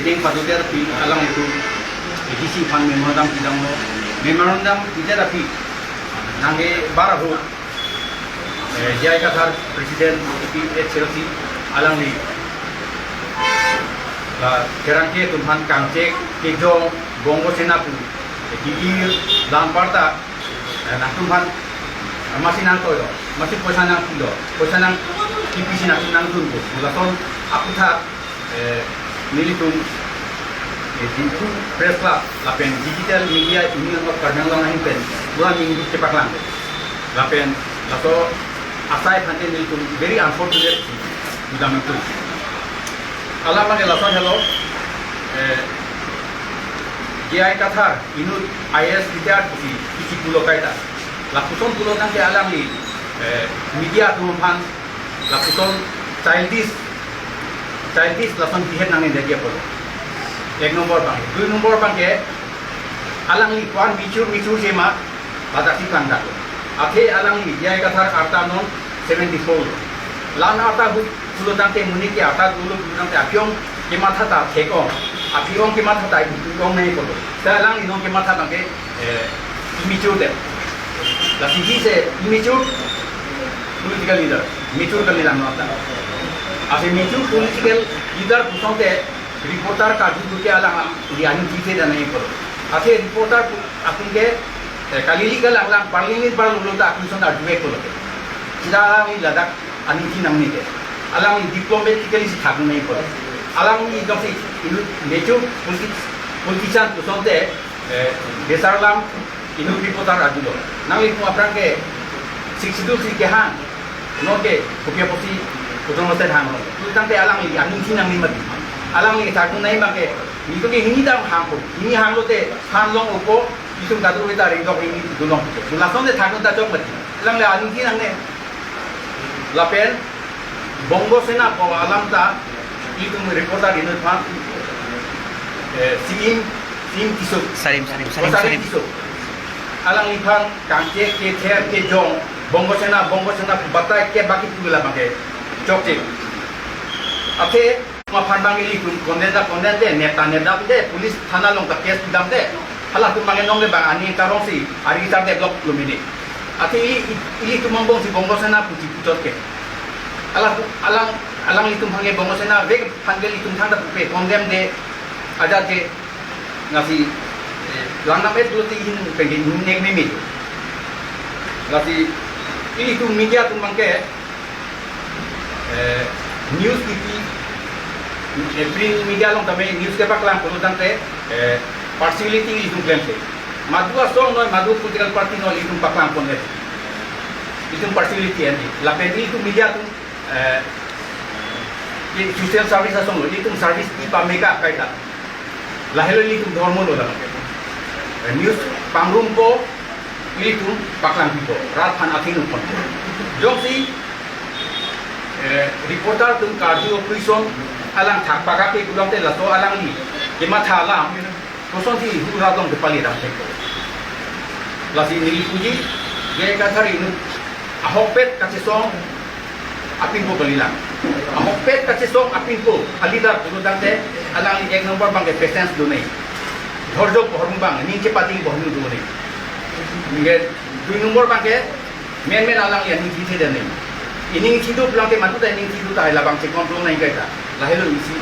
Ideng patuter pi alang itu edisi fan memorandum tidang lo memorandum tidak tapi nange barahu jaya kathar presiden Chelsea alang li kerangke tuhan kangcek kejong bongo senapu kikir lamparta nak tuhan masih nang toyo masih poisa nang kilo poisa nang kipisi nang turbo lason aku tak militum itu press club lapen digital media union of Karnataka nahin pen dua minggu cepat lang lapen lato asai phante militum very unfortunate budam itu alam mage lason hello GI kathar inut IS tidak kisi pulo kaita lapuson pulo nang ke alam ni media tumpan lapuson childish lason dihet nang dia polo एक number bang, 2 number bang ke alang li kwan micu sema badak si kanda ate alang li jai kathar arta non 74 lan arta bulo dante muni ke arta bulo dante apiong ke matha ta theko apiong ke matha ta buong nei polo ta alang li non ke matha bang ke micu de la sigi se micu political leader micu ka leader no ta ase micu political leader pusonte reporter का जो के अलावा यानी चीजें नहीं करो आते रिपोर्टर अपन के कालीली का लगला पार्लियामेंट पर लोग तो अपन सुन अडवे करो जिला में लद्दाख अनिथि नमनी के अलावा डिप्लोमेटिकली सिखाने नहीं करो अलावा एकदम से नेचर पॉलिटिशियन तो सुनते बेसारलाम इनु रिपोर्टर अडलो नांगली को अपना के 62 के हां नो के कोपिया पोसी उतरमते धान हो तो तंते अलावा अनिथि नमनी मत alang ni tak tunai make itu ke ini dam hampo ini hanglo te hanlong opo itu kadu kita ringdok ini dulong itu langsung te takun ta jok mati lang le ani nang ne lapen bongo sena ko alam ta itu reporter ini phan sim kisuk sarim kisuk alang ni phan kangke ke ther ke jong bongo sena batai ke baki pula make jok ate Mapan bangi itu konten deh neta deh polis thana long ka case dam deh hala tu bangi nong le bang ani tarong si ari tar deh blok lumini ati ili tu mambong si bongo sana puji putot ke alang itu bangi bongo sana veg panggil itu thang da pe kondem de ada de ngasi langna met dulu tingin pengen nek mimi ngasi ili tu media tu mangke news TV print media long tamai newspaper lang puno dante partiality itu claim se madu asong noi madu political party no itu paklang pon itu partiality ani la pedi itu media tu social service asong lo itu service di pameka kaita la helo itu dormo lo la news pangrum ko itu paklang itu rat phan athinu pon jong si reporter tu cardio operation alang thak paga ke gulang te lato alang ni ke matha alam koson ti hura dong de pali ram te lasi ni puji ge ka thari nu ahopet ka song apin ko balilang ahopet ka song apin ko alidar gulang te alang ni ek number bang ke presence do nei dhorjo horm bang ni ke pating bohnu do nei nge 2 number bang ke men alang ya ni ti de nei ini hidup lang ke matu ta ini hidup ta labang se kontrol nahi kaita lahelo isi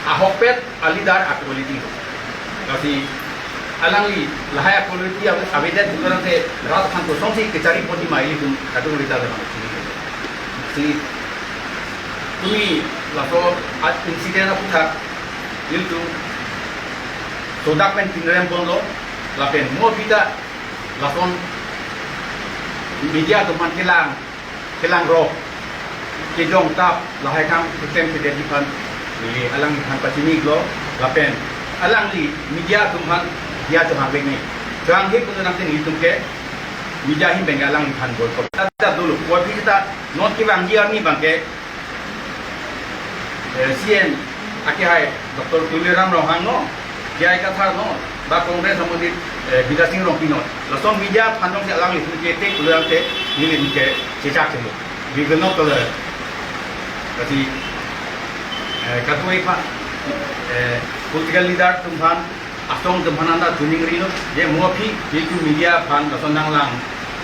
ahopet alidar akwaliti kasi alangli lahaya quality abedat durante rat khan ko somsi kechari poti maili tum category ta si tumi lato incident aputha iltu document pinrem bondo lapen mo pita laton media tu man kelang ro ke jong tap lahai kam sistem tidak dipan ni alang han pasini glo lapen alang li media tu man dia tu habeng ni jang hi pun nang tin hitung ke media hi bengalang han bol ko ta dulu ko kita not ki bang dia ni bang ke CN aki hai Dr. Tuliram Rohang no dia ka thar no ba kongres samudit bidasing rong pinot lason media phanong se alang li ke te kulang te ni ni ke chechak se bi gno to kasi Katui pa political leader tumpan asong tumpan anda tuning rino je muafi itu media pan asonang lang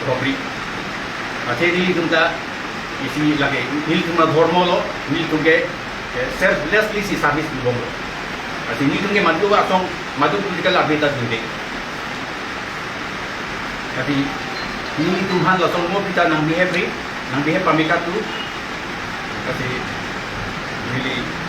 robri atheri tumta isi lage nil tuma dhormolo nil tunge selflessly si service dibomlo ati nil tunge madu asong madu political abeta dunde ati nil tumhan asong mo pita nang behave pamikatu ati really